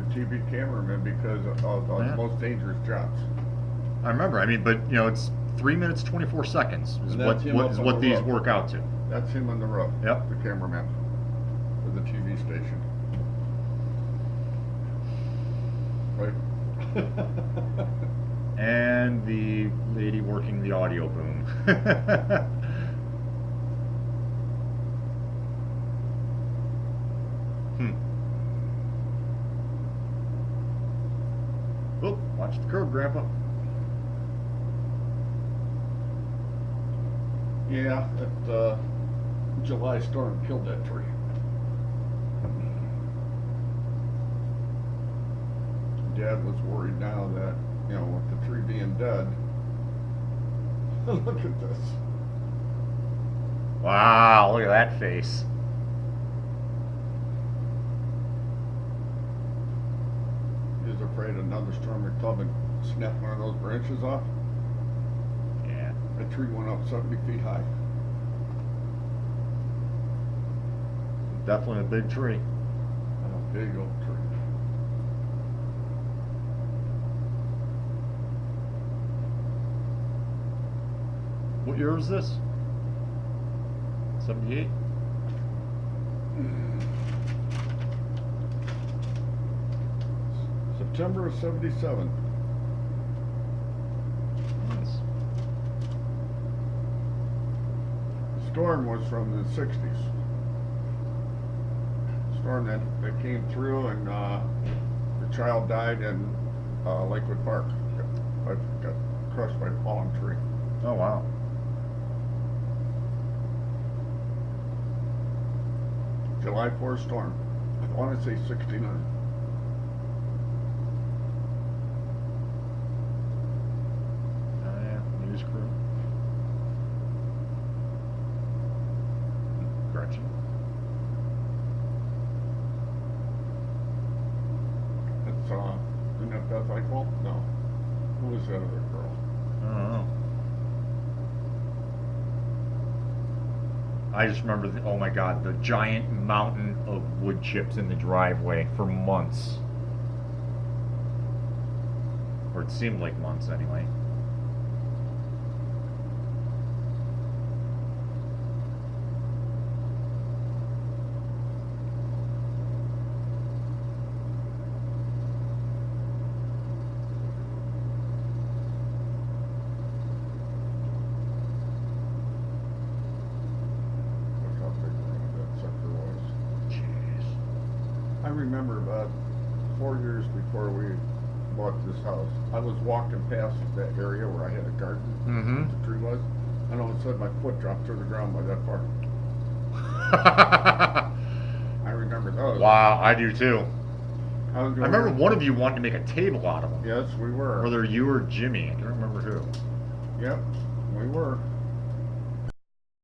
TV cameraman because of the Yeah. most dangerous jobs. I remember. I mean, but you know, it's 3 minutes 24 seconds is And that's him up on what the these roof. work out to. That's him on the roof. Yep. The cameraman for the TV station. Right. And the lady working the audio boom. Oh, watch the curb, Grandpa. Yeah, that July storm killed that tree. Dad was worried now that, you know, with the tree being dead. Look at this. Wow, look at that face. He was afraid another storm would come and snap one of those branches off. Yeah. That tree went up 70 feet high. Definitely a big tree. A big oak tree. What year was this? 78? September of 77. Nice. The storm was from the 60s. Storm that came through and the child died in Lakewood Park. Got crushed by a fallen tree. Oh, wow. July 4th storm. I want to say 69. Oh, yeah. News crew. Gretchen. That's isn't that Beth Eichwald? No. Who was that other girl? I don't know. I just remember, oh my God, the giant mountain of wood chips in the driveway for months. Or it seemed like months anyway. Look how big that sucker was. Jeez. I remember about 4 years before we bought this house, I was walking past that area where I had a garden, Mm-hmm. the tree was, and all of a sudden my foot dropped to the ground by that far. I remember those. Wow, I do too. I was I going remember one of you wanted to make a table out of them. Yes, we were. Whether you or Jimmy, I can't remember who. Yep, we were.